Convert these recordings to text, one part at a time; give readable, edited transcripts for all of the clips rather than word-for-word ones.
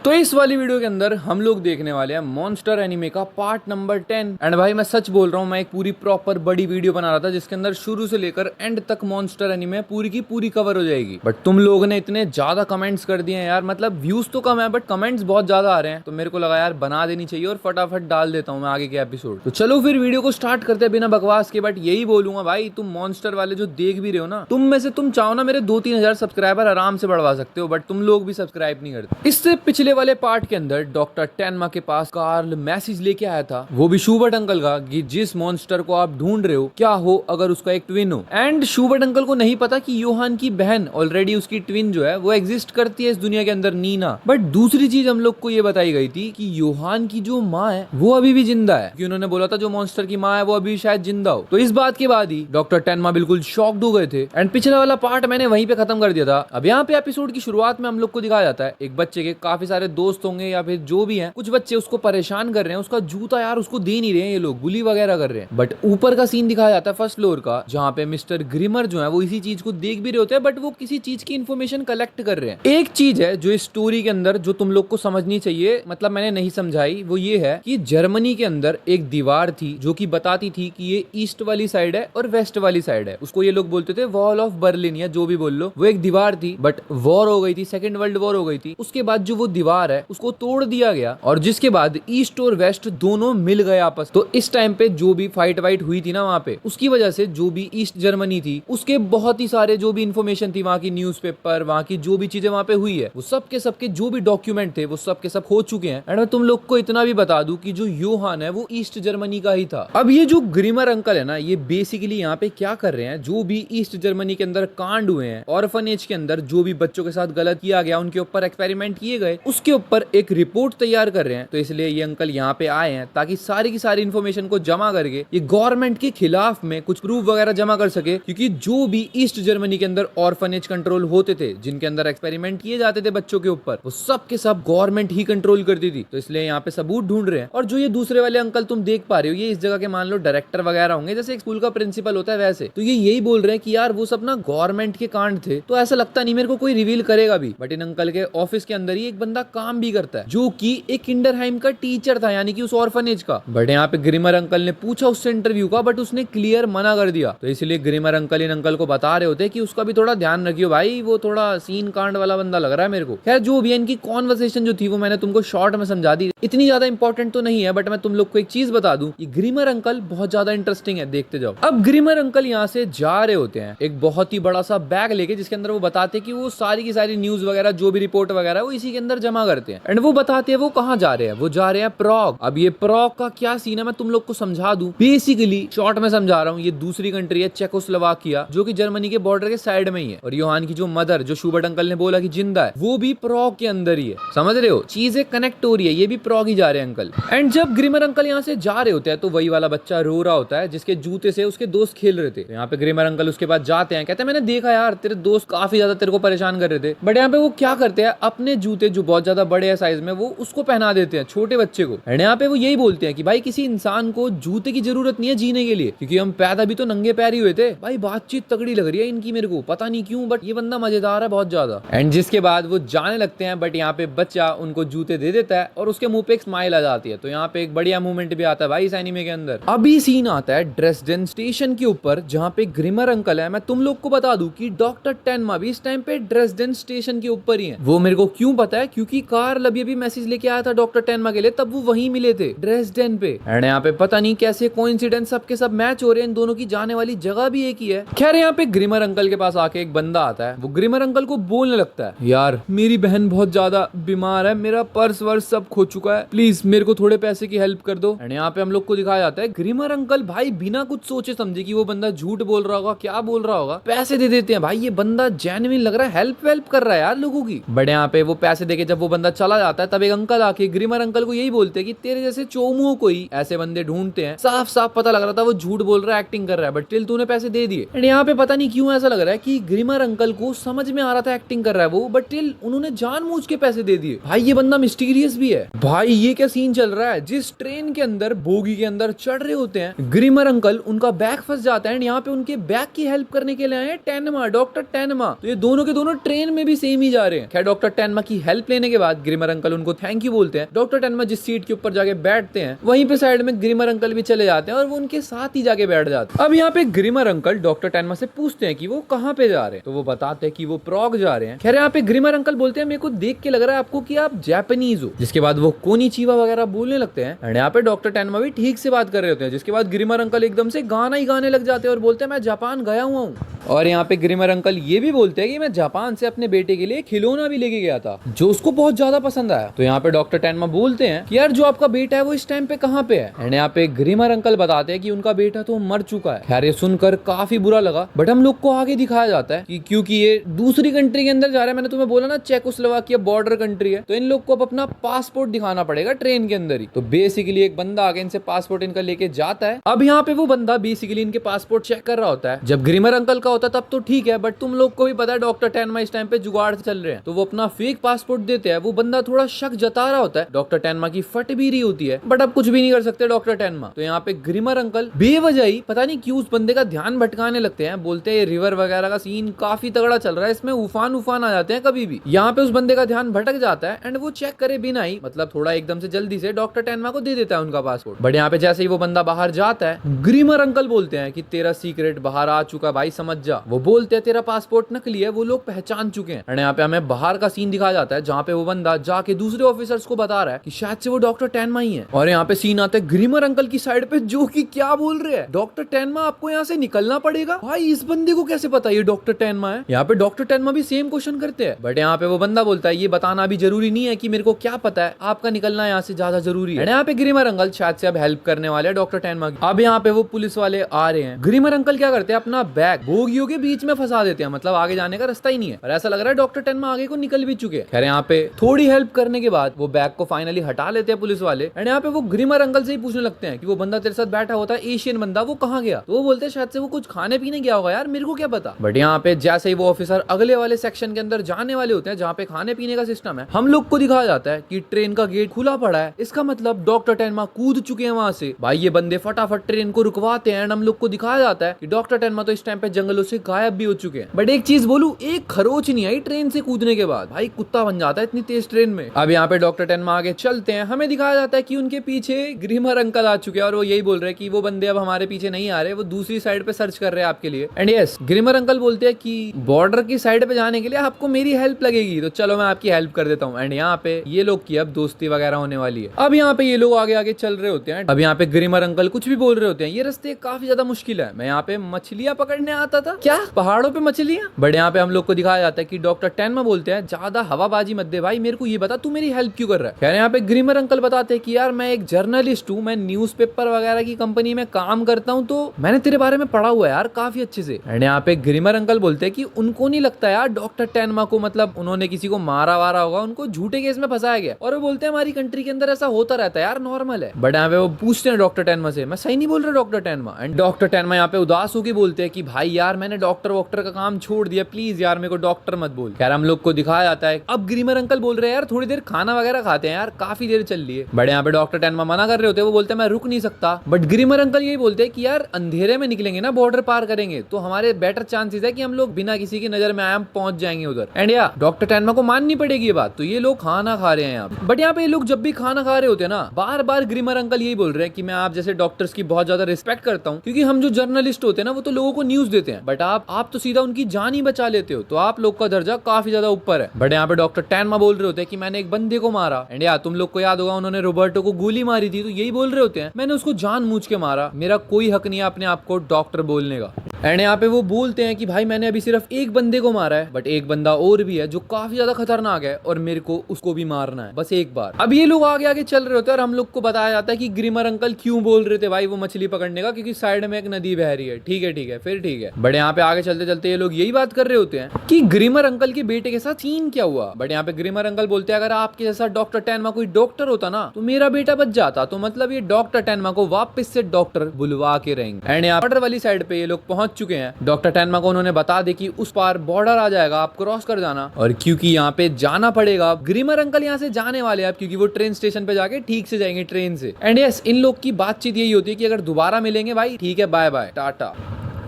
तो इस वाली वीडियो के अंदर हम लोग देखने वाले हैं मॉन्स्टर एनीमे का पार्ट नंबर 10। एंड भाई मैं सच बोल रहा हूँ, मैं एक पूरी प्रॉपर बड़ी वीडियो बना रहा था जिसके अंदर शुरू से लेकर एंड तक मॉन्स्टर एनीमे पूरी की पूरी कवर हो जाएगी। बट तुम लोगों ने इतने ज्यादा कमेंट्स कर दिए हैं यार, मतलब व्यूज तो कम है बट कमेंट्स बहुत ज्यादा आ रहे हैं, तो मेरे को लगा यार बना देनी चाहिए और फटाफट डाल देता हूँ मैं आगे के एपिसोड। तो चलो फिर वीडियो को स्टार्ट करते हैं बिना बकवास के। बट यही बोलूंगा भाई, तुम मॉन्स्टर वाले जो देख भी रहे हो ना, तुम में से तुम चाहो ना मेरे 2-3 हजार सब्सक्राइबर आराम से बढ़वा सकते हो, बट तुम लोग भी सब्सक्राइब नहीं करते। इससे पिछले वाले पार्ट के अंदर डॉक्टर टेनमा के पास कार्ल मैसेज लेके आया था, वो भी शूबर्ट अंकल का, कि जिस मॉन्स्टर को आप ढूंढ रहे हो क्या हो अगर उसका एक ट्विन हो। एंड शूबर्ट अंकल को नहीं पता कि योहान की बहन ऑलरेडी उसकी ट्विन जो है वो एग्जिस्ट करती है इस दुनिया के अंदर, नीना। बट दूसरी चीज हम लोग को ये बताई गई थी कि योहान की जो माँ है वो अभी भी जिंदा है, क्योंकि उन्होंने बोला था जो मॉन्स्टर की माँ है वो अभी शायद जिंदा हो। तो इस बात के बाद ही डॉक्टर टेनमा बिल्कुल शॉक्ड हो गए थे। एंड पिछला वाला पार्ट मैंने वहीं पे खत्म कर दिया था। अब यहाँ पे एपिसोड की शुरुआत में हम लोग को दिखाया जाता है एक बच्चे के काफी सारे दोस्त होंगे या फिर जो भी हैं, कुछ बच्चे उसको परेशान कर रहे हैं, उसका जूता यार उसको दे नहीं रहे हैं, ये लोग बुली वगैरह कर रहे हैं। बट ऊपर का सीन दिखाया जाता है फर्स्ट फ्लोर का, जहाँ पे मिस्टर ग्रिमर जो है वो इसी चीज को देख भी रहे होते हैं, बट वो किसी चीज की इन्फॉर्मेशन कलेक्ट कर रहे हैं। एक चीज है जो इस स्टोरी के अंदर जो तुम लोग को समझनी चाहिए, मतलब मैंने नहीं समझाई, वो ये है कि जर्मनी के अंदर एक दीवार थी जो कि बताती थी कि ये ईस्ट वाली साइड है और वेस्ट वाली साइड है। उसको ये लोग बोलते थे वॉल ऑफ बर्लिन या जो भी बोल लो। वो एक दीवार थी, बट वॉर हो गई थी, सेकेंड वर्ल्ड वॉर हो गई थी। उसके बाद जो वो दीवार है उसको तोड़ दिया गया और जिसके बाद ईस्ट और वेस्ट दोनों मिल गए आपस। तो इस टाइम पे जो भी फाइट वाइट हुई थी ना वहाँ पे, उसकी वजह से जो भी ईस्ट जर्मनी थी उसके बहुत ही सारे जो भी इन्फॉर्मेशन थी, वहाँ की न्यूज़पेपर, वहाँ की जो भी चीजें वहाँ पे हुई है, वो सब के सबके जो भी डॉक्यूमेंट थे वो सब के सब हो चुके हैं। एंड मैं तुम लोग को इतना भी बता दूं कि जो योहान है वो ईस्ट जर्मनी का ही था। अब ये जो ग्रिमर अंकल है ना, ये बेसिकली यहाँ पे क्या कर रहे हैं, जो भी ईस्ट जर्मनी के अंदर कांड हुए हैं, ऑर्फनेज के अंदर जो भी बच्चों के साथ गलत किया गया, उनके ऊपर एक्सपेरिमेंट किए गए, उसके ऊपर एक रिपोर्ट तैयार कर रहे हैं। तो इसलिए ये अंकल यहाँ पे आए हैं ताकि सारी की सारी इन्फॉर्मेशन को जमा करके ये गवर्नमेंट के खिलाफ में कुछ प्रूफ वगैरह जमा कर सके, क्योंकि जो भी ईस्ट जर्मनी के अंदर ऑर्फनेज कंट्रोल होते थे, जिनके अंदर एक्सपेरिमेंट किए जाते थे बच्चों के ऊपर, वो सब के सब गवर्नमेंट ही कंट्रोल करती थी। तो इसलिए यहाँ पे सबूत ढूंढ रहे हैं। और जो ये दूसरे वाले अंकल तुम देख पा रहे हो, ये इस जगह के मान लो डायरेक्टर वगैरह होंगे, जैसे एक स्कूल का प्रिंसिपल होता है वैसे। तो ये यही बोल रहे हैं कि यार वो सब ना गवर्नमेंट के कांड थे, तो ऐसा लगता नहीं मेरे को कोई रिवील करेगा भी। बट इन अंकल के ऑफिस के अंदर ही एक बंदा काम भी करता है जो कि एक किंडरहाइम का टीचर था, यानी कि उस ऑर्फनेज का। बट यहाँ पे ग्रिमर अंकल ने पूछा उससे इंटरव्यू का, बट उसने क्लियर मना कर दिया। तो इसलिए ग्रिमर अंकल इन अंकल को बता रहे होते कि उसका भी थोड़ा ध्यान रखियो भाई, वो थोड़ा सीन कांड वाला बंदा लग रहा है मेरे को। खैर जो भी इनकी कॉन्वर्सेशन जो थी वो मैंने तुमको शॉर्ट में समझा दी, इतनी ज्यादा इंपॉर्टेंट तो नहीं है। बट मैं तुम लोग को एक चीज बता दूं, ये ग्रिमर अंकल बहुत ज्यादा इंटरेस्टिंग है, देखते जाओ। अब ग्रिमर अंकल यहाँ से जा रहे होते हैं एक बहुत ही बड़ा सा बैग लेके, जिसके अंदर वो बताते हैं कि वो सारी की सारी न्यूज वगैरह जो भी रिपोर्ट वगैरह वो इसी के अंदर जमा करते हैं। एंड वो बताते हैं वो कहाँ जा रहे हैं, वो जा रहे हैं प्रॉग। अब ये प्रॉग का क्या सीन है मैं तुम लोग को समझा दूं, बेसिकली शॉर्ट में समझा रहा हूँ। ये दूसरी कंट्री है चेकोस्लोवाकिया, जो कि जर्मनी के बॉर्डर के साइड में ही है। और योहान की जो मदर, जो शूबर्ट अंकल ने बोला कि जिंदा है, वो भी प्रॉग के अंदर ही है। समझ रहे हो, चीजें कनेक्ट हो रही है, ये भी प्रॉग ही जा रहे हैं अंकल। एंड जब ग्रिमर अंकल यहाँ से जा रहे होते हैं तो वही वाला बच्चा रो रहा होता है जिसके जूते से उसके दोस्त खेल रहे थे। तो यहाँ पे ग्रिमर अंकल उसके पास जाते हैं, कहते हैं मैंने देखा यार तेरे दोस्त काफी ज्यादा तेरे को परेशान कर रहे थे। बट यहाँ पे वो क्या करते हैं, अपने जूते जो बहुत ज्यादा बड़े हैं साइज में, वो उसको पहना देते हैं छोटे बच्चे को। एंड यहाँ पे वो यही बोलते हैं कि भाई किसी इंसान को जूते की जरूरत नहीं है जीने के लिए, क्योंकि हम पैदा भी तो नंगे पैर ही हुए थे। भाई बातचीत तगड़ी लग रही है इनकी मेरे को, पता नहीं क्यों, बट ये बंदा मजेदार है बहुत ज्यादा। एंड जिसके बाद वो जाने लगते हैं, बट यहाँ पे बच्चा उनको जूते दे देता है और उसके मुंह पे एक स्माइल आ जाती है। तो यहाँ पे एक बढ़िया मूवमेंट भी आता है भाई इस एनीमे के अंदर। अभी सीन आता है ड्रेसडेन स्टेशन के ऊपर, जहाँ पे ग्रिमर अंकल है। मैं तुम लोग को बता दूं कि डॉक्टर टेनमा भी इस टाइम पे ड्रेसडेन स्टेशन के ऊपर ही है। वो मेरे को क्यों पता है, क्योंकि कार्ल अभी भी मैसेज लेके आया था डॉक्टर टेनमा के लिए, तब वो वहीं मिले थे ड्रेसडेन पे। एंड यहाँ पे पता नहीं कैसे कोइंसिडेंस सबके सब मैच हो रहे हैं, इन दोनों की जाने वाली जगह भी एक ही है। खैर यहाँ पे ग्रिमर अंकल के पास आके एक बंदा आता है, वो ग्रिमर अंकल को बोलने लगता है यार मेरी बहन बहुत ज्यादा बीमार है, मेरा पर्स वर्स सब खो चुका है, प्लीज मेरे को थोड़े पैसे की हेल्प कर दो। एंड यहाँ पे हम लोग को दिखाया जाता है ग्रिमर अंकल भाई बिना कुछ सोचे समझे कि वो बंदा झूठ बोल रहा होगा, क्या बोल रहा होगा, पैसे दे देते हैं। भाई ये बंदा जेन्युइन लग रहा है, हेल्प वेल्प कर रहा है यार लोगों की। बट यहाँ पे वो पैसे देके जब वो बंदा चला जाता है, तब एक अंकल आके ग्रिमर अंकल को यही बोलते हैं कि तेरे जैसे चोमुओं को ही ऐसे बंदे ढूंढते हैं। साफ साफ पता लग रहा था वो झूठ बोल रहा है, एक्टिंग कर रहा है, बट टिल तूने पैसे दे दिए। एंड यहाँ पे पता नहीं क्यों ऐसा लग रहा है कि ग्रिमर अंकल को समझ में आ रहा था एक्टिंग कर रहा है वो, बट टिल उन्होंने जानबूझ के पैसे दे दिए। भाई ये बंदा मिस्टीरियस भी है। भाई ये क्या सीन चल रहा है, जिस ट्रेन के अंदर बोगी के अंदर चढ़ रहे होते हैं ग्रिमर अंकल, उनका बैग फंस जाता है। एंड यहाँ पे उनके बैग की हेल्प करने के लिए आए टेनमा, डॉक्टर टेनमा। तो ये दोनों के दोनों ट्रेन में भी सेम ही जा रहे हैं। खैर डॉक्टर टेनमा की हेल्प लेने के के बाद ग्रिमर अंकल उनको थैंक यू बोलते हैं। डॉक्टर टेनमा जिस सीट के ऊपर जाके बैठते हैं वहीं पे साइड में ग्रिमर अंकल भी चले जाते हैं और वो उनके साथ ही जाके बैठ जाते हैं। अब यहाँ पे ग्रिमर अंकल डॉक्टर टेनमा से पूछते हैं कि वो कहाँ पे जा रहे हैं, तो वो बताते हैं कि वो प्रॉग जा रहे हैं। खैर यहाँ पे ग्रिमर अंकल बोलते हैं मेरे को देख के लग रहा है आपको कि आप जापानीज हो, जिसके बाद वो कोनिचिवा वगैरह बोलने लगते हैं। एंड यहाँ पे डॉक्टर टेनमा भी ठीक से बात कर रहे होते हैं, जिसके बाद ग्रिमर अंकल एकदम से गाना ही गाने लग जाते हैं और बोलते हैं मैं जापान गया हुआ हूँ। और यहाँ पे ग्रिमर अंकल ये भी बोलते हैं कि मैं जापान से अपने बेटे के लिए खिलौना भी लेके गया था जो उसको बहुत ज्यादा पसंद आया। तो यहाँ पे डॉक्टर टेनमा बोलते हैं कि यार जो आपका बेटा है वो इस टाइम पे कहाँ पे है। एंड यहाँ पे ग्रिमर अंकल बताते हैं कि उनका बेटा तो मर चुका है। खैर ये सुनकर काफी बुरा लगा, बट हम लोग को आगे दिखाया जाता है कि क्योंकि ये दूसरी कंट्री के अंदर जा रहा है, मैंने तुम्हें बोला ना चेकोस्लोवाकिया बॉर्डर कंट्री है, तो इन लोग को अब अपना पासपोर्ट दिखाना पड़ेगा ट्रेन के अंदर ही। तो बेसिकली एक बंदा आगे इनसे पासपोर्ट इनका लेके जाता है। अब यहाँ पे वो बंदा बेसिकली इनके पासपोर्ट चेक कर रहा होता है। जब ग्रिमर अंकल का होता तब तो ठीक है, बट तुम लोग को भी पता है डॉक्टर टेनमा इस टाइम पे जुगाड़ चल रहे हैं, तो वो अपना फेक पासपोर्ट देते हैं। वो बंदा थोड़ा शक जता रहा होता है, डॉक्टर टेनमा की फट भी रही होती है, बट अब कुछ भी नहीं कर सकते डॉक्टर टेनमा। तो यहाँ पे ग्रिमर अंकल बेवजह ही पता नहीं क्यों उस बंदे का ध्यान भटकाने लगते हैं। बोलते हैं रिवर वगैरह का सीन काफी तगड़ा चल रहा है, इसमें उफान आ जाते हैं कभी भी। यहाँ पे उस बंदे का ध्यान भटक जाता है एंड वो चेक करे बिना ही मतलब थोड़ा एकदम से जल्दी से डॉक्टर टेनमा को दे देता है उनका पासपोर्ट। बट यहाँ पे जैसे ही वो बंदा बाहर जाता है, ग्रिमर अंकल बोलते हैं कि तेरा सीक्रेट बाहर आ चुका भाई, समझ जा। वो बोलते हैं तेरा पासपोर्ट नकली है, वो लोग पहचान चुके हैं। एंड यहाँ पे हमें बाहर का सीन दिखाया जाता है जहाँ पे वो बंदा जाके दूसरे ऑफिसर्स को बता रहा है कि शायद से वो डॉक्टर टेनमा ही है। और यहाँ पे सीन आता है ग्रिमर अंकल की साइड पे जो कि क्या बोल रहे हैं, डॉक्टर टेनमा आपको यहाँ से निकलना पड़ेगा। भाई इस बंदे को कैसे पता ये डॉक्टर टेनमा है। यहाँ पे डॉक्टर टेनमा भी सेम क्वेश्चन करते हैं, बट यहाँ पे वो बंदा बोलता है ये बताना भी जरूरी नहीं है कि मेरे को क्या पता है, आपका निकलना यहाँ से ज्यादा जरूरी है। यहाँ पे ग्रिमर अंकल शायद से अब हेल्प करने वाले हैं डॉक्टर टेनमा की। अब यहाँ पे वो पुलिस वाले आ रहे हैं। ग्रिमर अंकल क्या करते हैं, अपना बैग बोगियों के बीच में फंसा देते हैं, मतलब आगे जाने का रास्ता ही नहीं है। और ऐसा लग रहा है डॉक्टर टेनमा आगे को निकल भी चुके हैं। खैर यहाँ पे थोड़ी हेल्प करने के बाद वो बैग को फाइनली हटा लेते हैं पुलिस वाले। एंड यहाँ पे वो ग्रिमर अंकल से ही पूछने लगते हैं कि वो बंदा तेरे साथ बैठा होता है एशियन बंदा, वो कहाँ गया। तो वो बोलते हैं शायद से वो कुछ खाने पीने गया होगा यार, मेरे को क्या पता। बट यहाँ पे जैसे ही वो ऑफिसर अगले वाले सेक्शन के अंदर जाने वाले होते हैं जहाँ पे खाने पीने का सिस्टम है, हम लोग को दिखाया जाता है कि ट्रेन का गेट खुला पड़ा है। इसका मतलब डॉक्टर टेनमा कूद चुके हैं वहां से। भाई ये बंदे फटाफट ट्रेन को रुकवाते हैं। एंड हम लोग को दिखाया जाता है कि डॉक्टर टेनमा तो इस टाइम पे जंगलों से गायब भी हो चुके हैं। बट एक चीज बोलूं, एक खरोच नहीं आई ट्रेन से कूदने के बाद। भाई कुत्ता बन जाता है इतनी तेज ट्रेन में। अब यहाँ पे डॉक्टर टेनमा आगे चलते हैं, हमें दिखाया जाता है कि उनके पीछे ग्रिमर अंकल आ चुके हैं और वो यही बोल रहे हैं कि वो बंदे अब हमारे पीछे नहीं आ रहे, वो दूसरी साइड पे सर्च कर रहे हैं आपके लिए। एंड यस, ग्रिमर अंकल बोलते हैं कि बॉर्डर की साइड पे जाने के लिए आपको मेरी हेल्प लगेगी, तो चलो मैं आपकी हेल्प कर देता हूँ। एंड यहाँ पे ये लोग की अब दोस्ती वगैरह होने वाली है। अब यहाँ पे ये लोग आगे आगे चल रहे होते हैं। अब यहाँ पे ग्रिमर अंकल कुछ भी बोल रहे होते हैं, ये रास्ते काफी ज्यादा मुश्किल है, मैं यहाँ पे मछलियां पकड़ने आता था। क्या पहाड़ों पे मछलियां? बट यहाँ पे हम लोग को दिखाया जाता है कि डॉक्टर टेनमा बोलते हैं ज्यादा हवाबाजी मत दे भाई, मेरे को ये बता तू मेरी हेल्प क्यों कर रहा है। खैर यहाँ पे ग्रिमर अंकल बताते हैं कि यार मैं एक जर्नलिस्ट हूँ, मैं न्यूज़पेपर वगैरह की कंपनी में काम करता हूँ, तो मैंने तेरे बारे में पढ़ा हुआ है यार काफी अच्छे से। एंड यहाँ पे ग्रिमर अंकल बोलते हैं कि उनको नहीं लगता यार डॉक्टर टेनमा को मतलब उन्होंने किसी को मारा वारा होगा, उनको झूठे केस में फंसाया गया। और वो बोलते हैं हमारी कंट्री के अंदर ऐसा होता रहता है यार, नॉर्मल है। बट यहाँ पे वो पूछते हैं डॉक्टर टेनमा से, मैं सही नहीं बोल रहा डॉक्टर टेनमा। एंड डॉक्टर टेनमा यहाँ पे उदास होकर बोलते हैं कि भाई यार मैंने डॉक्टर वॉक्टर का काम छोड़ दिया, प्लीज यार मेरे को डॉक्टर मत बोल। खैर हम लोग को दिखाया जाता है अब ग्रिमर अंकल बोल रहे हैं यार थोड़ी देर खाना वगैरह खाते हैं यार, काफी देर चल रही है। बट यहाँ पे डॉक्टर टेनमा मना कर रहे होते हैं, वो बोलते हैं मैं रुक नहीं सकता। बट ग्रिमर अंकल यही बोलते हैं कि यार अंधेरे में निकलेंगे ना, बॉर्डर पार करेंगे, तो हमारे बेटर चांसेस है कि हम लोग बिना किसी की नजर में आए हम पहुंच जाएंगे उधर। एंड यार डॉक्टर टेनमा को माननी पड़ेगी ये बात, तो ये लोग खाना खा रहे हैं यहाँ पे। बट यहाँ पे ये लोग जब भी खाना खा रहे होते हैं ना, बार बार ग्रिमर अंकल यही बोल रहे हैं कि मैं आप जैसे डॉक्टर्स की बहुत ज्यादा रिस्पेक्ट करता हूँ, क्योंकि हम जो जर्नलिस्ट होते हैं ना वो तो लोगों को न्यूज देते हैं, बट आप तो सीधा उनकी जान ही बचा लेते हो, तो आप लोग का दर्जा काफी ज्यादा ऊपर है। बट यहाँ पे डॉक्टर टेनमा बोल रहे होते हैं कि मैंने एक बंदे को मारा। एंड यार तुम लोग को याद होगा उन्होंने रोबर्टो को गोली मारी थी, तो यही बोल रहे होते हैं मैंने उसको जानबूझ के मारा, मेरा कोई हक नहीं है अपने आप को डॉक्टर बोलने का। एंड यहाँ पे वो बोलते हैं कि भाई मैंने अभी सिर्फ एक बंदे को मारा है, बट एक बंदा और भी है जो काफी ज्यादा खतरनाक है और मेरे को उसको भी मारना है, बस एक बार। अब ये लोग आगे आगे चल रहे होते हैं और हम लोग को बताया जाता है कि ग्रिमर अंकल क्यों बोल रहे थे भाई वो मछली पकड़ने का, क्योंकि साइड में एक नदी बह रही है। ठीक है फिर ठीक है। बट यहाँ पे आगे चलते चलते ये लोग यही बात कर रहे होते हैं कि ग्रिमर अंकल के बेटे के साथ सीन क्या हुआ। बट यहाँ पे ग्रिमर अंकल बोलते हैं अगर आपके जैसा डॉक्टर टेनमा कोई डॉक्टर होता ना तो मेरा बेटा बच जाता, तो मतलब ये डॉक्टर टेनमा को वापस से डॉक्टर बुलवा के रहेंगे। एंड यहाँ बॉर्डर वाली साइड पे ये लोग पहुंच चुके हैं। डॉक्टर टेनमा को उन्होंने बता दे कि उस पार बॉर्डर आ जाएगा, आप क्रॉस कर जाना, और क्योंकि यहाँ पे जाना पड़ेगा, ग्रिमर अंकल यहाँ से जाने वाले हैं क्योंकि वो ट्रेन स्टेशन पे जाके ठीक से जाएंगे ट्रेन से। एंड यस इन लोग की बातचीत यही होती है कि अगर दोबारा मिलेंगे भाई ठीक है, बाय बाय टाटा।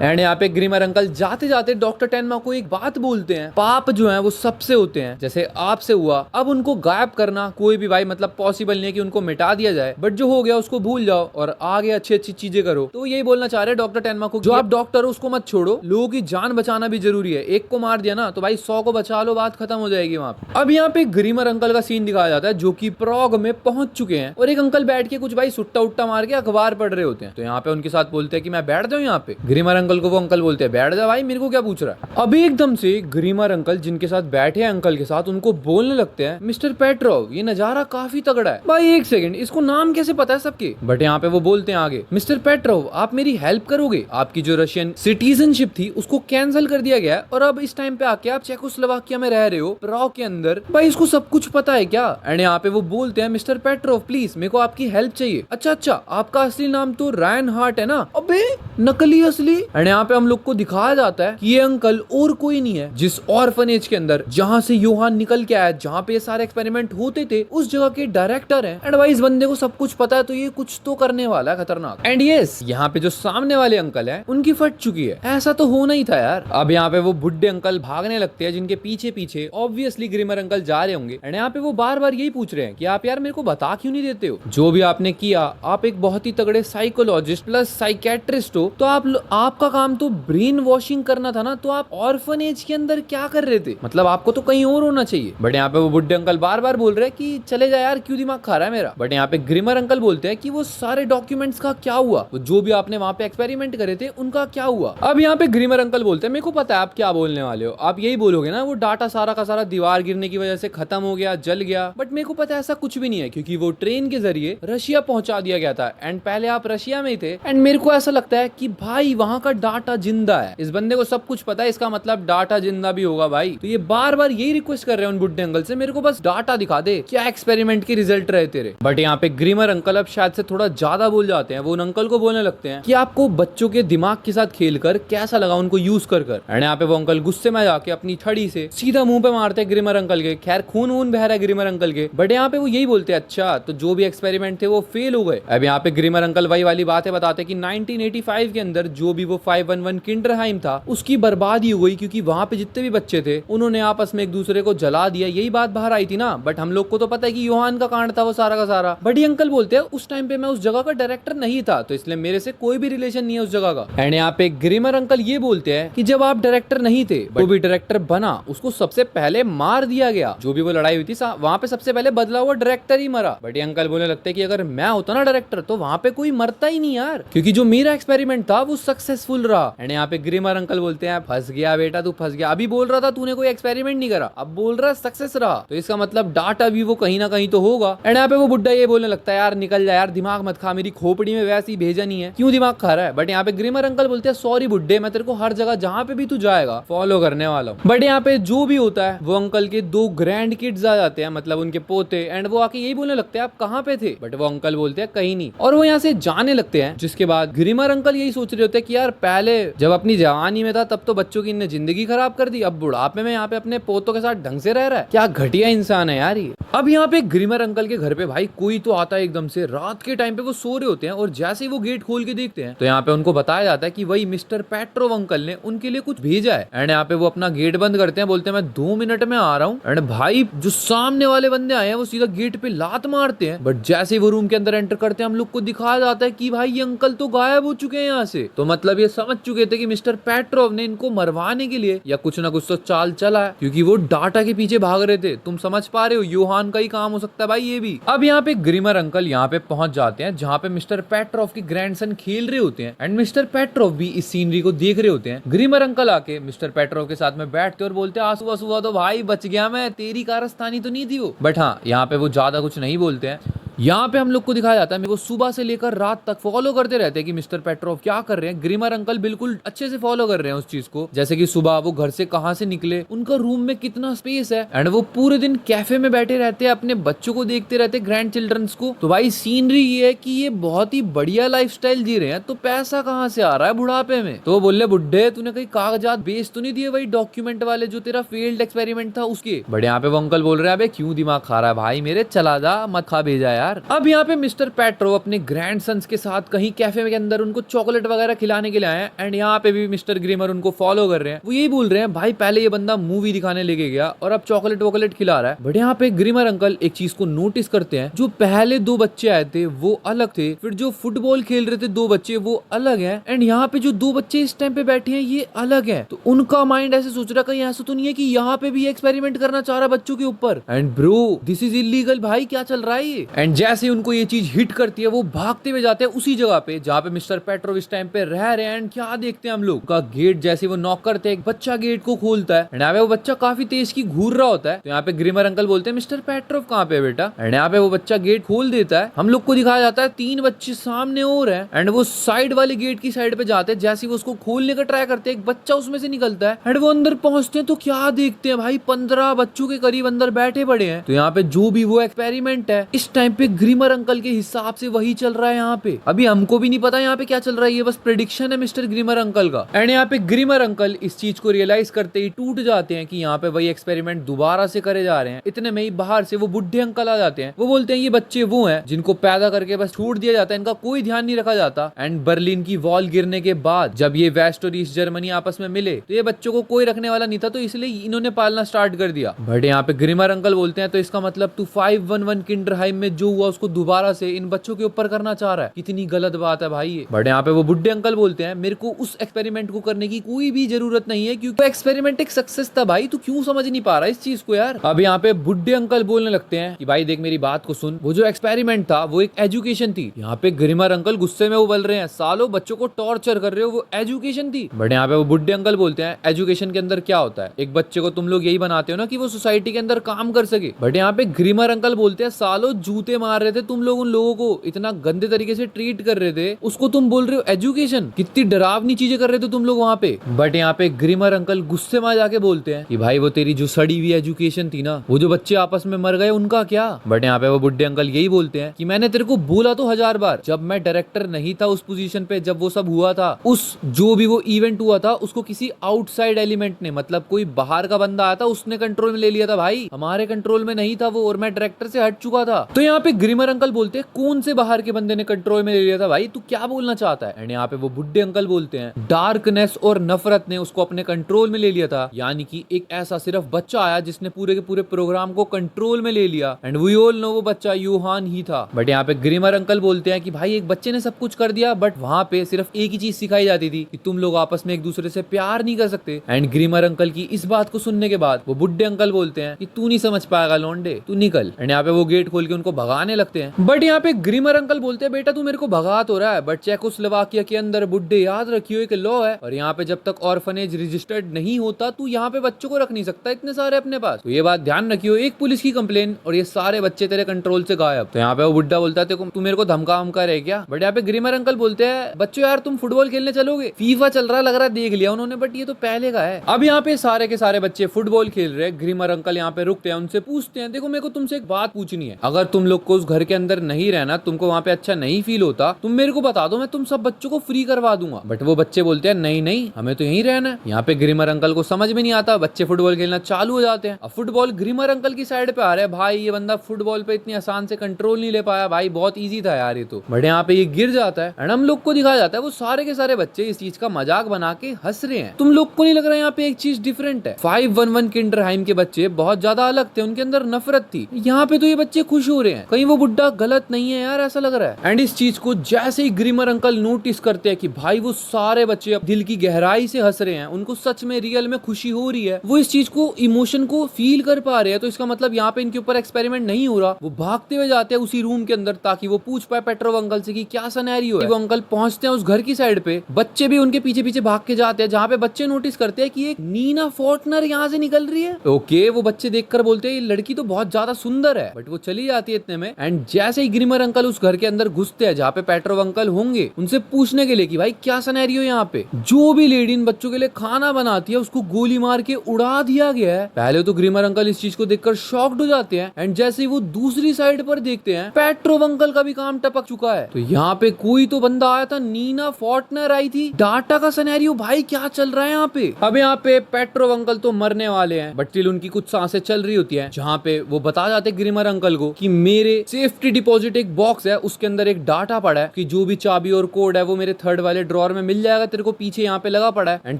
एंड यहाँ पे ग्रीमर अंकल जाते जाते डॉक्टर टेनमा को एक बात बोलते हैं, पाप जो है वो सबसे होते हैं, जैसे आपसे हुआ, अब उनको गायब करना कोई भी भाई मतलब पॉसिबल नहीं है कि उनको मिटा दिया जाए, बट जो हो गया उसको भूल जाओ और आगे अच्छी अच्छी चीजें करो। तो यही बोलना चाह रहे हैं डॉक्टर टेनमा को, जो आप डॉक्टर हो उसको मत छोड़ो, लोगों की जान बचाना भी जरूरी है, एक को मार दिया ना तो भाई 100 को बचा लो, बात खत्म हो जाएगी वहाँ पे। अब यहाँ पे ग्रीमर अंकल का सीन दिखाया जाता है जो कि प्रॉग में पहुंच चुके हैं और एक अंकल बैठ के कुछ भाई सुट्टा उट्टा मार के अखबार पढ़ रहे होते हैं। तो यहाँ पे उनके साथ बोलते हैं कि मैं बैठ जाऊँ यहाँ पे। ग्रीमर अंकल को वो अंकल बोलते हैं बैठ जा भाई, मेरे को क्या पूछ रहा है। अभी एकदम से ग्रीमर अंकल जिनके साथ बैठे हैं अंकल के साथ, उनको बोलने लगते हैं मिस्टर पेट्रोव ये नजारा काफी तगड़ा है। भाई एक सेकंड, इसको नाम कैसे पता है सबके। बट यहाँ पे वो बोलते हैं आगे, मिस्टर पेट्रोव आप मेरी हेल्प करोगे, आपकी जो रशियन सिटीजनशिप थी उसको कैंसिल कर दिया गया और अब इस टाइम पे आके आप चेकोस्लोवाकिया में रह रहे हो, प्राग के अंदर। भाई इसको सब कुछ पता है क्या। एंड यहाँ पे वो बोलते हैं मिस्टर पेट्रोव प्लीज मेरे को आपकी हेल्प चाहिए। अच्छा आपका असली नाम तो रायन हार्ट है ना। अबे नकली असली। एंड यहाँ पे हम लोग को दिखाया जाता है कि ये अंकल और कोई नहीं है, जिस ऑर्फनेज के अंदर जहाँ से योहान निकल के आया, जहाँ पे ये सारे एक्सपेरिमेंट होते थे, उस जगह के डायरेक्टर हैं। एंड भाई इस बंदे को सब कुछ पता है तो ये कुछ तो करने वाला है खतरनाक। एंड यस यहाँ पे जो सामने वाले अंकल है उनकी फट चुकी है, ऐसा तो होना ही था यार। अब यहाँ पे वो बुढ़े अंकल भागने लगते हैं जिनके पीछे पीछे ऑब्वियसली ग्रीमर अंकल जा रहे होंगे। एंड यहाँ पे वो बार बार यही पूछ रहे हैं कि आप यार मेरे को बता क्यों नहीं देते हो, जो भी आपने किया, आप एक बहुत ही तगड़े साइकोलॉजिस्ट प्लस साइकेट्रिस्ट हो, तो आपका काम तो ब्रेन वॉशिंग करना था ना, तो आप ऑर्फनेज के अंदर क्या कर रहे थे, मतलब आपको तो कहीं और होना चाहिए। बट यहाँ पे वो बुढ़े अंकल बार बार बोल रहे हैं कि चले जा यार, क्यों दिमाग खा रहा है मेरा। बट यहाँ पे ग्रीमर अंकल बोलते हैं कि वो सारे डॉक्यूमेंट्स का क्या हुआ, जो भी आपने वहाँ पे एक्सपेरिमेंट करे थे उनका क्या हुआ। अब यहाँ पे ग्रीमर अंकल बोलते हैं मेरे को पता है आप क्या बोलने वाले हो, आप यही बोलोगे ना वो डाटा सारा का सारा दीवार गिरने की वजह से खत्म हो गया, जल गया। बट मेरे को पता है ऐसा कुछ भी नहीं है, क्योंकि वो ट्रेन के जरिए रशिया पहुंचा दिया गया था एंड पहले आप रशिया में ही थे। एंड मेरे को ऐसा लगता है कि भाई वहां का डाटा जिंदा है, इस बंदे को सब कुछ पता है, इसका मतलब डाटा जिंदा भी होगा भाई। तो ये बार बार यही रिक्वेस्ट कर रहे हैं उन बुड्ढे अंकल से, मेरे को बस डाटा दिखा दे, क्या एक्सपेरिमेंट के रिजल्ट रहे तेरे। बट यहाँ पे ग्रीमर अंकल अब शायद से थोड़ा ज्यादा बोल जाते हैं, वो उन अंकल को बोलने लगते हैं कि आपको बच्चों के दिमाग के साथ खेलकर कैसा लगा उनको यूज कर। एंड यहाँ पे वो अंकल गुस्से में जाके अपनी छड़ी से सीधा मुंह पे मारते हैं ग्रीमर अंकल के। खैर खून वून बह रहा है ग्रीमर अंकल के, बट यहाँ पे वो यही बोलते हैं अच्छा तो जो भी एक्सपेरिमेंट थे वो फेल हो गए। अब यहाँ पे ग्रीमर अंकल वही वाली बातें बताते हैं कि 1985 के अंदर जो भी वो 511 किंडरहाइम था उसकी बर्बादी हो गई, क्योंकि वहां पे जितने भी बच्चे थे उन्होंने आपस में एक दूसरे को जला दिया, यही बात बाहर आई थी ना। बट हम लोग को तो पता है कि योहान का कांड था वो सारा का सारा। बट ये अंकल बोलते हैं उस टाइम पे मैं उस जगह का डायरेक्टर नहीं था, तो इसलिए मेरे से कोई भी रिलेशन नहीं है उस जगह का। एंड यहाँ पे ग्रीमर अंकल ये बोलते हैं कि जब आप डायरेक्टर नहीं थे, जो भी डायरेक्टर बना उसको सबसे पहले मार दिया गया, जो भी वो लड़ाई हुई थी वहां पे सबसे पहले बदला हुआ डायरेक्टर ही मरा। बट ये अंकल बोलने लगते हैं कि अगर मैं होता ना डायरेक्टर तो वहां पे कोई मरता ही नहीं यार, क्योंकि जो मेरा एक्सपेरिमेंट था वो सक्सेसफुल रहा। एंड यहाँ पे ग्रीमर अंकल बोलते हैं फंस गया बेटा तू, फंस गया। अभी बोल रहा था तूने कोई एक्सपेरिमेंट नहीं करा, अब बोल रहा सक्सेस रहा, तो इसका मतलब डाटा भी वो कहीं ना कहीं तो होगा। एंड यहाँ पे वो बुड्ढा ये बोलने लगता है यार निकल जा यार, दिमाग मत खा, मेरी खोपड़ी में वैसे ही भेजा नहीं है, क्यों दिमाग खा रहा है। बट यहाँ पे ग्रीमर अंकल बोलते हैं सॉरी बुड्ढे, मैं तेरे को हर जगह जहाँ पे भी तू जाएगा फॉलो करने वाला हूँ। बट यहाँ पे जो भी होता है वो अंकल के 2 ग्रैंड किड्स आ जाते हैं, मतलब उनके पोते, एंड वो आके यही बोलने लगते हैं आप कहाँ पे थे। बट वो अंकल बोलते हैं कहीं नहीं, और वो यहाँ से जाने लगते हैं। जिसके बाद ग्रीमर अंकल यही सोच रहे होते हैं कि यार पहले जब अपनी जवानी में था तब तो बच्चों की इनने जिंदगी खराब कर दी, अब बुढ़ापे में यहाँ पे अपने पोतों के साथ ढंग से रह रहा है, क्या घटिया इंसान है यार ये। अब यहाँ पे ग्रीमर अंकल के घर पे भाई कोई तो आता है एकदम से, रात के टाइम पे वो सो रहे होते हैं, और जैसे ही वो गेट खोल के देखते हैं तो यहाँ पे उनको बताया जाता है कि वही मिस्टर पेट्रोव अंकल ने उनके लिए कुछ भेजा है। एंड यहाँ पे वो अपना गेट बंद करते हैं, बोलते हैं मैं 2 मिनट में आ रहा हूँ। एंड भाई जो सामने वाले बंदे आए हैं वो सीधा गेट पे लात मारते हैं। बट जैसे ही वो रूम के अंदर एंटर करते हैं हम लोग को दिखाया जाता है कि भाई ये अंकल तो गायब हो चुके हैं यहाँ से, तो मतलब ये समझ चुके थे कि मिस्टर पेट्रोव ने इनको मरवाने के लिए या कुछ ना कुछ तो चाल चला है, क्योंकि वो डाटा के पीछे भाग रहे थे। तुम समझ पा रहे हो, योहान का ही काम हो सकता है भाई ये भी। अब यहाँ पे ग्रीमर अंकल यहाँ पे पहुंच जाते हैं जहाँ पे मिस्टर पेट्रोव के ग्रैंडसन खेल रहे होते हैं, एंड मिस्टर पेट्रोव भी इस सीनरी को देख रहे होते हैं। ग्रीमर अंकल आके मिस्टर पेट्रोव के साथ में बैठते और बोलते हैं आंसू आंसू तो भाई बच गया मैं, तेरी कारस्तानी तो नहीं थी वो। बट हाँ यहाँ पे वो ज्यादा कुछ नहीं बोलते हैं। यहाँ पे हम लोग को दिखाया जाता है वो सुबह से लेकर रात तक फॉलो करते रहते हैं कि मिस्टर पेट्रोव क्या कर रहे हैं। ग्रीमर अंकल बिल्कुल अच्छे से फॉलो कर रहे हैं उस चीज को, जैसे कि सुबह वो घर से कहाँ से निकले, उनका रूम में कितना स्पेस है, एंड वो पूरे दिन कैफे में बैठे रहते हैं, अपने बच्चों को देखते रहते हैं, ग्रैंड चिल्ड्रंस को। तो भाई सीनरी ये है कि ये बहुत ही बढ़िया लाइफस्टाइल जी रहे हैं, तो पैसा कहाँ से आ रहा है बुढ़ापे में। तो बोले बुड्ढे तूने कहीं कागजात बेच तो नहीं दिए वही डॉक्यूमेंट वाले जो तेरा फेल्ड एक्सपेरिमेंट था उसके। बट यहाँ पे वो अंकल बोल रहे हैं अबे क्यों दिमाग खा रहा है भाई मेरे, चला जा मत खा भेजा यार। यार। अब यहाँ पे मिस्टर पेट्रो अपने ग्रैंडसन्स के साथ कहीं कैफे के अंदर उनको चॉकलेट वगैरह खिलाने के लिए आए हैं एंड यहाँ पे भी मिस्टर ग्रीमर उनको फॉलो कर रहे हैं। वो यही बोल रहे हैं भाई पहले ये बंदा मूवी दिखाने लेके गया और अब चॉकलेट वॉकलेट खिला रहा है। बट यहाँ पे ग्रीमर अंकल एक चीज को नोटिस करते हैं, जो पहले दो बच्चे आए थे वो अलग थे, फिर जो फुटबॉल खेल रहे थे दो बच्चे वो अलग है, एंड यहाँ पे जो दो बच्चे इस टाइम पे बैठे हैं ये अलग है। तो उनका माइंड ऐसे सोच रहा कहीं ऐसा तो नहीं है कि यहाँ पे भी एक्सपेरिमेंट करना चाह रहा बच्चों के ऊपर। And bro this is illegal भाई, क्या चल रहा है ये। एंड जैसे उनको ये चीज हिट करती है वो भागते हुए जाते हैं उसी जगह पे जहाँ पे मिस्टर पेट्रो इस टाइम पे रह रहे हैं। एंड क्या देखते हैं हम लोग का गेट जैसे वो नॉक करते हैं एक बच्चा गेट को खोलता है एंड यहाँ पे वो बच्चा काफी तेज की घूर रहा होता है। तो यहाँ पे ग्रीमर अंकल बोलते हैं मिस्टर पेट्रोव कहाँ पे बेटा, एंड यहाँ पे वो बच्चा गेट खोल देता है। हम लोग को दिखाया जाता है तीन बच्चे सामने और हैं एंड वो साइड वाले गेट की साइड पे जाते हैं। जैसे वो उसको खोलने का ट्राई करते हैं एक बच्चा उसमें से निकलता है एंड वो अंदर पहुंचते हैं तो क्या देखते हैं भाई 15 बच्चों के करीब अंदर बैठे पड़े हैं। तो यहाँ पे जो भी वो एक्सपेरिमेंट है इस टाइम पे ग्रीमर अंकल के हिसाब से वही चल रहा है। यहाँ पे अभी हमको भी नहीं पता यहाँ पे क्या चल रहा है, ये बस प्रेडिक्शन है मिस्टर ग्रीमर अंकल का। एंड यहाँ पे ग्रीमर अंकल इस चीज को रियलाइज करते ही टूट जाते हैं कि यहाँ पे वही एक्सपेरिमेंट दोबारा से करे जा रहे हैं। इतने में ही बाहर से वो बुढ़े अंकल आ जाते हैं। वो बोलते हैं ये बच्चे वो हैं जिनको पैदा करके बस छोड़ दिया जाता है, इनका कोई ध्यान नहीं रखा जाता। एंड बर्लिन की वॉल गिरने के बाद जब ये वेस्ट और ईस्ट जर्मनी आपस में मिले तो ये बच्चों को कोई रखने वाला नहीं था, तो इसलिए इन्होंने पालना स्टार्ट कर दिया। बट यहाँ पे ग्रीमर अंकल बोलते हैं तो इसका मतलब तू 511 किंडरहाइम में जो हुआ उसको दोबारा से इन बच्चों के ऊपर करना चाह रहा है, कितनी गलत बात है भाई ये। बट यहाँ पे वो बुढ़े अंकल बोलते हैं मेरे को उस एक्सपेरिमेंट को करने की कोई भी जरूरत नहीं है क्योंकि एक्सपेरिमेंट एक सक्सेस था भाई, तू क्यों समझ नहीं पा रहा इस चीज को यार। अब यहाँ पे बुढ़े अंकल बोलने लगते हैं कि भाई देख मेरी बात को सुन, वो जो एक्सपेरिमेंट था वो एक एजुकेशन थी। यहाँ पे ग्रीमर अंकल गुस्से में वो बोल रहे हैं सालों बच्चों को टॉर्चर कर रहे हो, वो एजुकेशन थी। बट यहाँ पे वो बुढ़े अंकल बोलते हैं एजुकेशन के अंदर क्या होता है, एक बच्चे को तुम लोग यही बनाते हो ना कि वो सोसाइटी के अंदर काम कर सके। बट यहाँ पे ग्रीमर अंकल बोलते हैं सालों जूते मार रहे थे तुम लोग, उन लोगों को इतना गंदे तरीके से ट्रीट कर रहे थे, उसको तुम बोल रहे हो एजुकेशन, कितनी डरावनी चीजें कर रहे थे तुम लोग वहाँ पे। बट यहाँ पे ग्रीमर अंकल गुस्से में जाके बोलते हैं कि भाई वो तेरी जो सड़ी हुई एजुकेशन थी ना, वो जो बच्चे आपस में मर गए उनका क्या। बट यहाँ पे वो बुढ़े अंकल यही बोलते हैं कि मैंने तेरे को बोला तो 1000 बार, जब मैं डायरेक्टर नहीं था उस पोजीशन पे, जब वो सब हुआ था, उस जो भी वो इवेंट हुआ था उसको किसी आउटसाइड एलिमेंट ने, मतलब कोई बाहर का बंदा आया था उसने कंट्रोल में ले लिया था भाई, हमारे कंट्रोल में नहीं था वो, और मैं डायरेक्टर से हट चुका था। तो यहाँ पे ग्रीमर अंकल बोलते हैं कौन से बाहर के बंदे ने कंट्रोल में ले लिया था भाई, तू क्या बोलना चाहता है। एंड यहाँ पे वो बुढ़े अंकल बोलते हैं डार्कनेस और नफरत ने उसको अपने कंट्रोल में ले लिया था, यानी कि एक ऐसा सिर्फ बच्चा आया जिसने पूरे के पूरे प्रोग्राम को कंट्रोल में ले लिया। एंड वी ऑल नो वो बच्चा यूहान ही था। बट यहाँ पे ग्रीमर अंकल बोलते हैं कि भाई एक बच्चे ने सब कुछ कर दिया, बट वहां पे सिर्फ एक ही चीज सिखाई जाती थी कि तुम लोग आपस में एक दूसरे से प्यार नहीं कर सकते। एंड ग्रीमर अंकल की इस बात को सुनने के बाद वो बुढ़े अंकल बोलते हैं कि तू नहीं समझ पाएगा लौंडे, तू निकल। एंड यहाँ पे वो गेट खोल के उनको भगाने लगते हैं। बट यहाँ पे ग्रीमर अंकल बोलते हैं बेटा तू मेरे को भगा तो रहा है, बट चेकोस्लोवाकिया के अंदर बुड्ढे याद रखियो एक लॉ है, और यहाँ पे जब तक ऑर्फनेज रजिस्टर्ड नहीं होता तू यहाँ पे बच्चों को रख नहीं सकता इतने सारे अपने पास, तो ये बात ध्यान रखियो, एक पुलिस की कंप्लेन और ये सारे बच्चे तेरे कंट्रोल से गायब। तो यहाँ पे वो बुड्ढा बोलता है तू मेरे को धमका रहे क्या। बट यहाँ पे ग्रीमर अंकल बोलते हैं बच्चों यार तुम फुटबॉल खेलने चलोगे, फीफा चल रहा है लग रहा है, देख लिया उन्होंने, बट ये तो पहले का है। अब यहाँ पे सारे के सारे बच्चे फुटबॉल खेल रहे हैं। ग्रीमर अंकल यहाँ पे रुकते हैं, उनसे पूछते हैं देखो मेरे को तुमसे एक बात पूछनी है, अगर तुम लोग को उस घर के अंदर नहीं रहना, तुमको वहाँ पे अच्छा नहीं फील होता, तुम मेरे को बता दो, मैं तुम सब बच्चों को फ्री करवा दूंगा। बट वो बच्चे बोलते हैं नहीं नहीं हमें तो यहीं रहना है। यहाँ पे ग्रीमर अंकल को समझ में नहीं आता, बच्चे फुटबॉल खेलना चालू हो जाते हैं। अब फुटबॉल ग्रीमर अंकल की साइड पे आ रहा है, भाई ये बंदा फुटबॉल पे इतनी आसान से कंट्रोल नहीं ले पाया भाई, बहुत ईजी था यार ये तो। बट यहाँ पे ये गिर जाता है एंड हम लोग को दिखाया जाता है वो सारे के सारे बच्चे इस चीज का मजाक बना के हंस रहे हैं। तुम लोग को नहीं लग रहा है यहाँ पे एक चीज डिफरेंट है, 511 किंडरहाइम के बच्चे बहुत ज्यादा अलग थे, उनके अंदर नफरत थी, यहाँ पे तो ये बच्चे खुश हो रहे हैं, कहीं वो बुड्ढा गलत नहीं है यार, ऐसा लग रहा है। एंड इस चीज को जैसे ही ग्रीमर अंकल नोटिस करते हैं कि भाई वो सारे बच्चे अब दिल की गहराई से हंस रहे हैं, उनको सच में रियल में खुशी हो रही है, वो इस चीज को इमोशन को फील कर पा रहे हैं, तो इसका मतलब यहाँ पे इनके ऊपर एक्सपेरिमेंट नहीं हो रहा। वो भागते हुए जाते हैं उसी रूम के अंदर ताकि वो पूछ पाए पेट्रोव अंकल से कि क्या सिनेरियो है। वो अंकल पहुंचते हैं उस घर की साइड पे, बच्चे भी उनके पीछे पीछे भाग के जाते हैं, जहाँ पे बच्चे नोटिस करते हैं कि एक नीना फोर्टनर यहाँ से निकल रही है। ओके वो बच्चे देखकर बोलते हैं ये लड़की तो बहुत ज्यादा सुंदर है, बट वो चली जाती है इतने में। एंड जैसे ही ग्रीमर अंकल उस घर के अंदर घुसते हैं जहाँ पे पेट्रोव अंकल होंगे, उनसे पूछने के लिए कि भाई क्या सिनेरियो यहाँ पे, जो भी लेडी इन बच्चों के लिए खाना बनाती है उसको गोली मार के उड़ा दिया गया है। पहले तो ग्रीमर अंकल इस चीज को देखकर शॉक्ड हो जाते हैं एंड जैसे ही वो दूसरी साइड पर देखते हैं पेट्रोव अंकल का भी काम टपक चुका है। तो यहाँ पे कोई तो बंदा आया था, नीना फोर्टनर आई थी, डाटा का सिनेरियो भाई क्या चल रहा है यहाँ पे। अब यहाँ पे पेट्रोव अंकल तो मरने वाले हैं, बट स्टिल उनकी कुछ सांसें चल रही होती है, जहाँ पे वो बता जाते ग्रीमर अंकल को कि मेरे सेफ्टी डिपॉजिट एक बॉक्स है, उसके अंदर एक डाटा पड़ा है कि जो भी चाबी और कोड है वो मेरे थर्ड वाले ड्रॉर में मिल जाएगा, तेरे को पीछे यहाँ पे लगा पड़ा है। एंड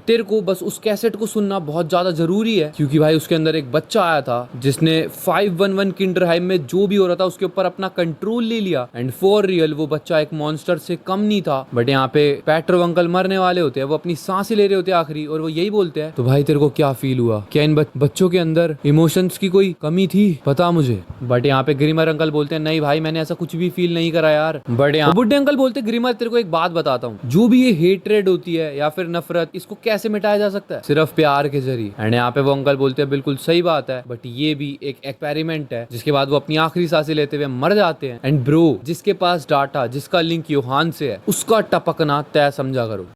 तेरे को बस उस कैसेट को सुनना बहुत ज्यादा जरूरी है, क्योंकि भाई उसके अंदर एक बच्चा आया था जिसने 511 किंडरहाइम में जो भी हो रहा था उसके ऊपर अपना कंट्रोल ले लिया। एंड फॉर रियल वो बच्चा एक मॉन्स्टर से कम नहीं था। बट यहाँ पे पेट्रो अंकल मरने वाले होते हैं, वो अपनी सांसें ले रहे होते हैं आखिरी, और वो यही बोलते हैं। तो भाई तेरे को क्या फील हुआ? क्या इन बच्चों के अंदर इमोशंस की कोई कमी थी? पता मुझे। बट यहाँ पे ग्रिमर अंकल बोलते हैं नहीं भाई मैंने ऐसा कुछ भी फील नहीं करा यार। बट यहाँ बुड्ढे अंकल बोलते ग्रिमर तेरे को एक बात बताता हूँ, जो भी ये हेट्रेड होती है या फिर नफरत, इसको कैसे मिटाया जा सकता है? सिर्फ प्यार के जरिए। एंड यहाँ पे वो अंकल बोलते हैं बिल्कुल सही बात है, बट ये भी एक एक्सपेरिमेंट है जिसके बाद वो अपनी आखिरी सांसें लेते हुए मर जाते हैं। एंड ब्रो, जिसके पास डाटा, जिसका लिंक योहान से है, उसका टपकना तय समझा करो।